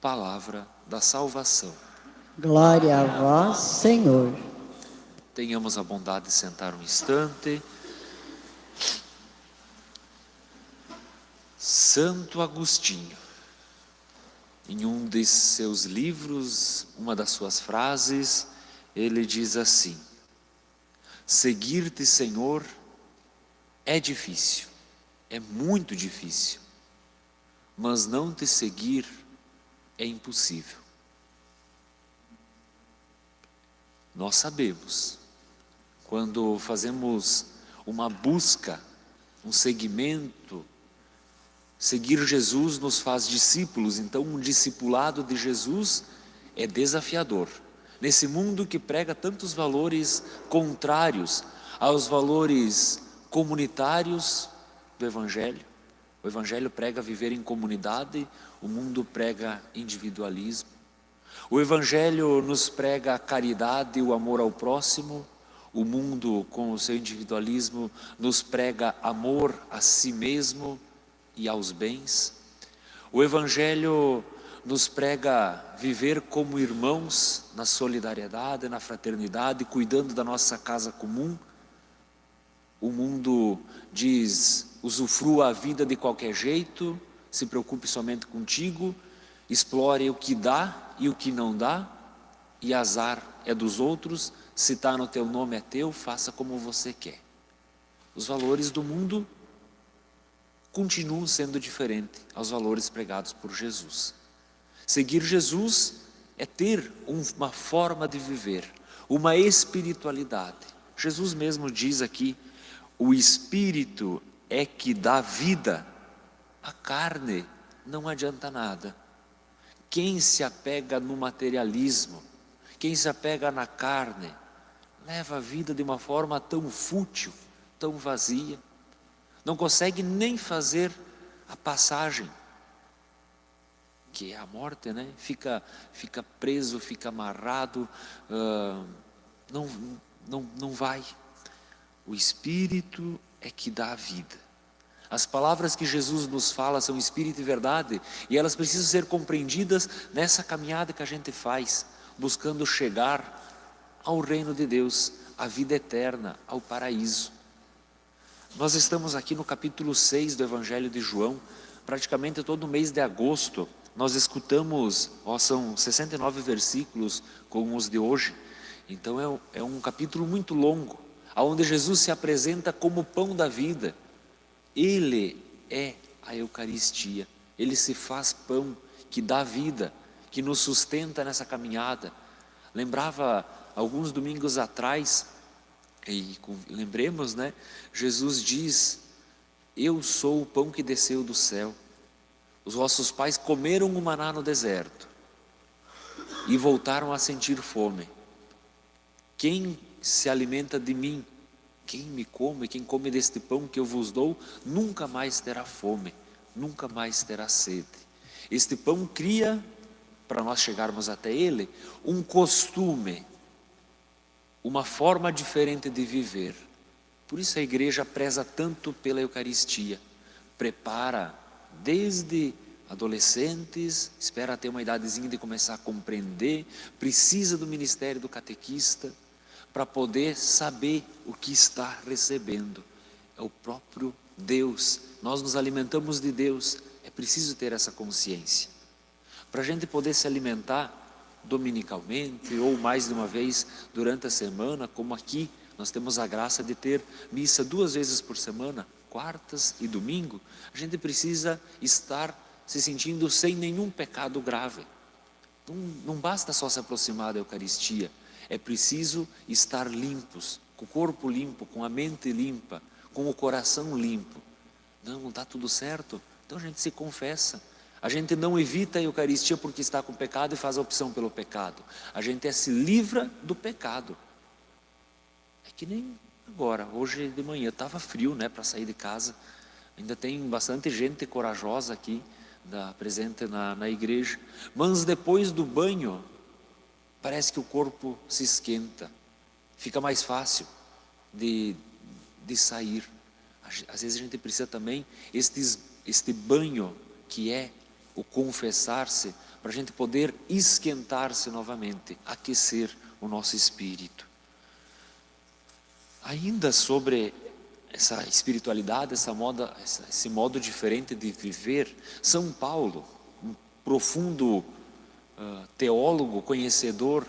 palavra da salvação. Glória a vós, Senhor. Tenhamos a bondade de sentar um instante. Santo Agostinho, em um de seus livros, uma das suas frases, ele diz assim: seguir-te, Senhor, é difícil, é muito difícil, mas não te seguir é impossível. Nós sabemos, quando fazemos uma busca, um seguimento, seguir Jesus nos faz discípulos, então um discipulado de Jesus é desafiador. Nesse mundo que prega tantos valores contrários aos valores comunitários do Evangelho. O Evangelho prega viver em comunidade, o mundo prega individualismo. O Evangelho nos prega a caridade e o amor ao próximo, o mundo com o seu individualismo nos prega amor a si mesmo e aos bens. O Evangelho nos prega viver como irmãos na solidariedade, na fraternidade, cuidando da nossa casa comum. O mundo diz: usufrua a vida de qualquer jeito, se preocupe somente contigo, explore o que dá e o que não dá, e azar é dos outros, se está no teu nome é teu, faça como você quer. Os valores do mundo continuam sendo diferentes aos valores pregados por Jesus. Seguir Jesus é ter uma forma de viver, uma espiritualidade. Jesus mesmo diz aqui: o Espírito é que dá vida, a carne não adianta nada. Quem se apega no materialismo, quem se apega na carne, leva a vida de uma forma tão fútil, tão vazia, não consegue nem fazer a passagem, que é a morte, né? Fica preso, fica amarrado, não vai. O Espírito é que dá a vida. As palavras que Jesus nos fala são Espírito e verdade, e elas precisam ser compreendidas nessa caminhada que a gente faz, buscando chegar ao reino de Deus, à vida eterna, ao paraíso. Nós estamos aqui no capítulo 6 do Evangelho de João, praticamente todo mês de agosto, nós escutamos, são 69 versículos como os de hoje, então é um capítulo muito longo, onde Jesus se apresenta como o pão da vida. Ele é a Eucaristia, Ele se faz pão que dá vida, que nos sustenta nessa caminhada. Lembrava alguns domingos atrás, e lembremos, né? Jesus diz: eu sou o pão que desceu do céu. Os vossos pais comeram o maná no deserto e voltaram a sentir fome. Quem se alimenta de mim, quem me come, quem come deste pão que eu vos dou, nunca mais terá fome, nunca mais terá sede. Este pão cria, para nós chegarmos até ele, um costume, uma forma diferente de viver. Por isso a igreja preza tanto pela Eucaristia, prepara desde adolescentes, espera ter uma idadezinha de começar a compreender, precisa do ministério do catequista, para poder saber o que está recebendo. É o próprio Deus, nós nos alimentamos de Deus, é preciso ter essa consciência. Para a gente poder se alimentar dominicalmente, ou mais de uma vez durante a semana, como aqui, nós temos a graça de ter missa 2 vezes por semana, quartas e domingo, a gente precisa estar se sentindo sem nenhum pecado grave. Não basta só se aproximar da Eucaristia, é preciso estar limpos, com o corpo limpo, com a mente limpa, com o coração limpo. Não está tudo certo? Então a gente se confessa. A gente não evita a Eucaristia porque está com pecado e faz a opção pelo pecado. A gente se livra do pecado. É que nem agora, hoje de manhã, estava frio, né, para sair de casa. Ainda tem bastante gente corajosa aqui, presente na igreja. Mas depois do banho, parece que o corpo se esquenta. Fica mais fácil de sair. Às vezes a gente precisa também este banho que é o confessar-se, para a gente poder esquentar-se novamente, aquecer o nosso espírito. Ainda sobre essa espiritualidade, esse modo diferente de viver, São Paulo, um profundo teólogo, conhecedor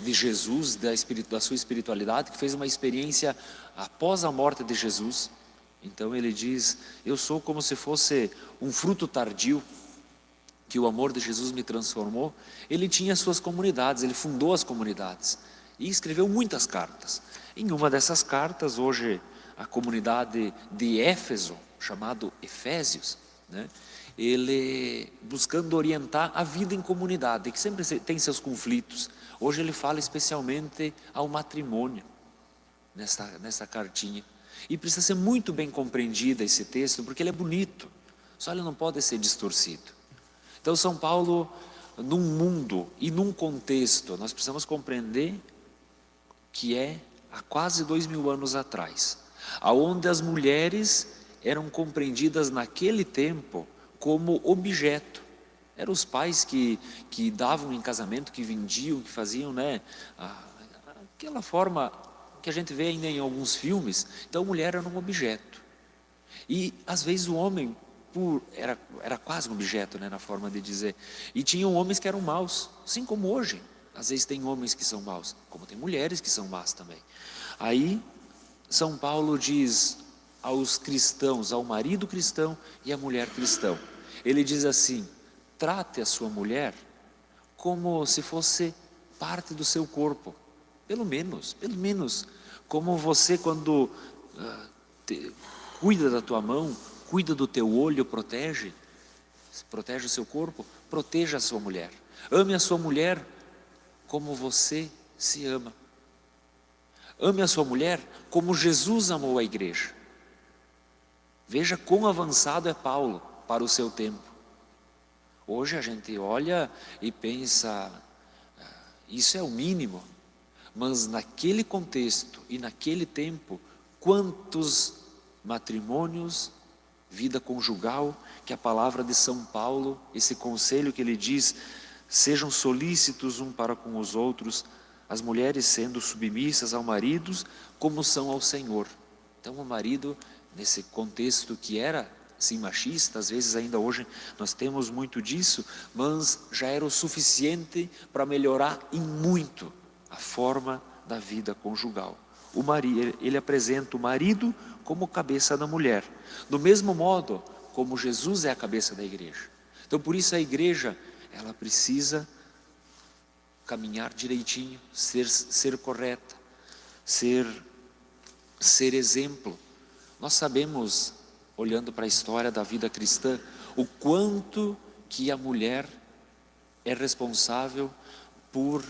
de Jesus, da sua espiritualidade, que fez uma experiência após a morte de Jesus. Então ele diz: eu sou como se fosse um fruto tardio, que o amor de Jesus me transformou. Ele tinha suas comunidades, ele fundou as comunidades e escreveu muitas cartas. Em uma dessas cartas, hoje a comunidade de Éfeso, chamado Efésios, né? Ele buscando orientar a vida em comunidade, que sempre tem seus conflitos. Hoje ele fala especialmente ao matrimônio, nessa cartinha. E precisa ser muito bem compreendida esse texto, porque ele é bonito, só ele não pode ser distorcido. Então São Paulo, num mundo e num contexto, nós precisamos compreender que é há quase 2000 anos atrás, aonde as mulheres eram compreendidas naquele tempo como objeto. Eram os pais que davam em casamento, que vendiam, que faziam, né, aquela forma que a gente vê ainda em alguns filmes. Então a mulher era um objeto. E às vezes o homem era quase um objeto, né, na forma de dizer. E tinham homens que eram maus, assim como hoje. Às vezes tem homens que são maus, como tem mulheres que são más também. Aí São Paulo diz aos cristãos, ao marido cristão e à mulher cristã, ele diz assim: trate a sua mulher como se fosse parte do seu corpo, pelo menos, como você quando cuida da tua mão, cuida do teu olho, protege o seu corpo, proteja a sua mulher. Ame a sua mulher como você se ama. Ame a sua mulher como Jesus amou a igreja. Veja quão avançado é Paulo para o seu tempo. Hoje a gente olha e pensa, isso é o mínimo. Mas naquele contexto e naquele tempo, quantos matrimônios, vida conjugal, que a palavra de São Paulo, esse conselho que ele diz: sejam solícitos um para com os outros, as mulheres sendo submissas ao marido como são ao Senhor. Então o marido, nesse contexto que era sim machista, às vezes ainda hoje nós temos muito disso, mas já era o suficiente para melhorar em muito a forma da vida conjugal. O marido, ele apresenta o marido como cabeça da mulher, do mesmo modo como Jesus é a cabeça da igreja. Então por isso a igreja, ela precisa caminhar direitinho, ser correta, ser exemplo. Nós sabemos, olhando para a história da vida cristã, o quanto que a mulher é responsável por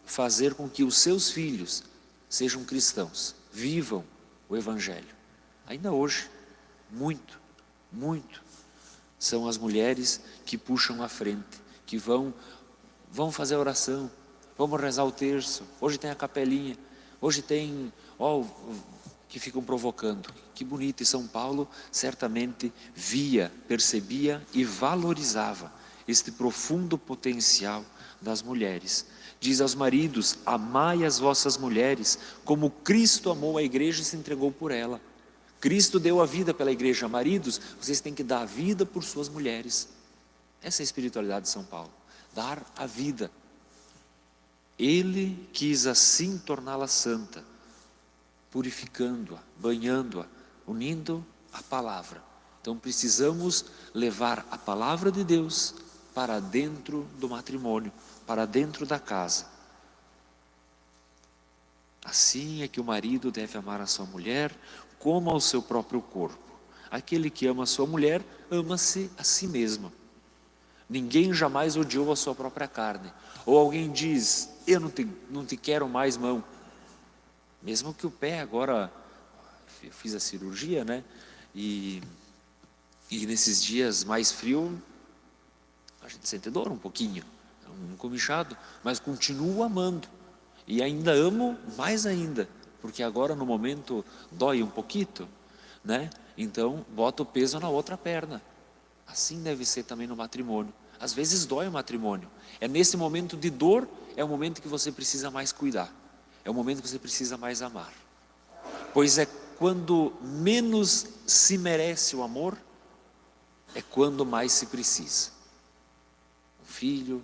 fazer com que os seus filhos sejam cristãos, vivam o Evangelho. Ainda hoje, muito são as mulheres que puxam à frente, que vão fazer a oração, vamos rezar o terço, hoje tem a capelinha, hoje tem, que ficam provocando. Que bonito, e São Paulo certamente via, percebia e valorizava este profundo potencial das mulheres. Diz aos maridos: amai as vossas mulheres, como Cristo amou a igreja e se entregou por ela. Cristo deu a vida pela igreja. Maridos, vocês têm que dar a vida por suas mulheres. Essa é a espiritualidade de São Paulo, dar a vida. Ele quis assim torná-la santa, purificando-a, banhando-a, unindo a palavra. Então precisamos levar a palavra de Deus para dentro do matrimônio, para dentro da casa. Assim é que o marido deve amar a sua mulher como ao seu próprio corpo. Aquele que ama a sua mulher, ama-se a si mesmo. Ninguém jamais odiou a sua própria carne. Ou alguém diz: eu não te quero mais, mão. Mesmo que o pé agora, eu fiz a cirurgia, né? E nesses dias mais frios, a gente sente dor um pouquinho, um encomichado, mas continuo amando. E ainda amo mais ainda, porque agora no momento dói um pouquinho, né? Então bota o peso na outra perna. Assim deve ser também no matrimônio. Às vezes dói o matrimônio. É nesse momento de dor, é o momento que você precisa mais cuidar. É o momento que você precisa mais amar. Pois é quando menos se merece o amor, é quando mais se precisa. O filho,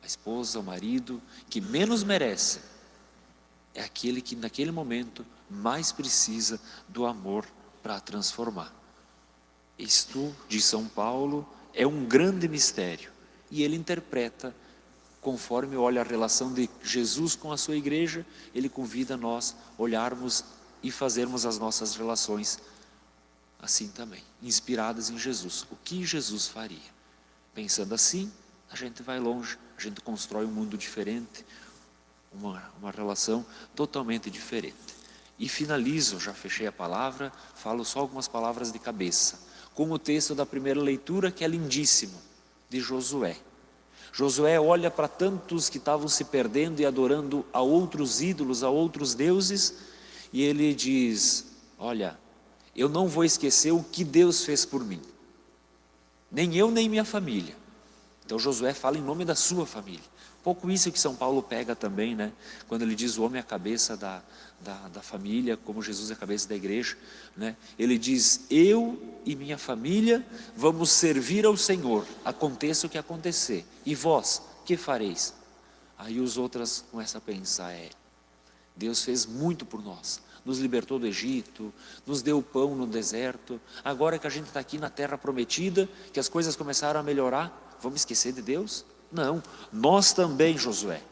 a esposa, o marido, que menos merece, é aquele que naquele momento mais precisa do amor para transformar. Isto, de São Paulo, é um grande mistério. E ele interpreta, conforme olha a relação de Jesus com a sua igreja, ele convida nós a olharmos e fazermos as nossas relações assim também, inspiradas em Jesus. O que Jesus faria? Pensando assim, a gente vai longe, a gente constrói um mundo diferente, uma relação totalmente diferente. E finalizo, já fechei a palavra, falo só algumas palavras de cabeça, com o texto da primeira leitura, que é lindíssimo, de Josué. Josué olha para tantos que estavam se perdendo e adorando a outros ídolos, a outros deuses, e ele diz: olha, eu não vou esquecer o que Deus fez por mim, nem eu nem minha família. Então Josué fala em nome da sua família. Pouco isso que São Paulo pega também, né? Quando ele diz o homem é a cabeça da família, como Jesus é a cabeça da igreja, né? Ele diz: eu e minha família vamos servir ao Senhor, aconteça o que acontecer. E vós, que fareis? Aí os outros começam a pensar: Deus fez muito por nós, nos libertou do Egito, nos deu pão no deserto. Agora que a gente está aqui na terra prometida, que as coisas começaram a melhorar, vamos esquecer de Deus? Não, nós também, Josué,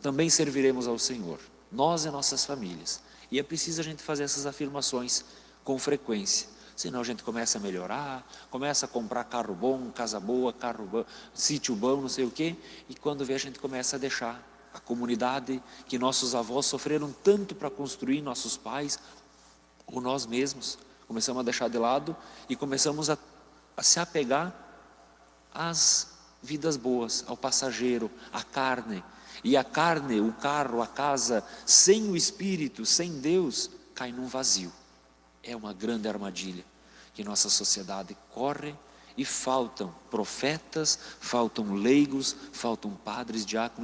também serviremos ao Senhor, nós e nossas famílias. E é preciso a gente fazer essas afirmações com frequência, senão a gente começa a melhorar, começa a comprar carro bom, casa boa, carro bom, sítio bom, não sei o quê, e quando vê a gente começa a deixar a comunidade que nossos avós sofreram tanto para construir, nossos pais, ou nós mesmos, começamos a deixar de lado e começamos a se apegar às vidas boas, ao passageiro, à carne. E a carne, o carro, a casa, sem o Espírito, sem Deus, cai num vazio. É uma grande armadilha que nossa sociedade corre, e faltam profetas, faltam leigos, faltam padres, diáconos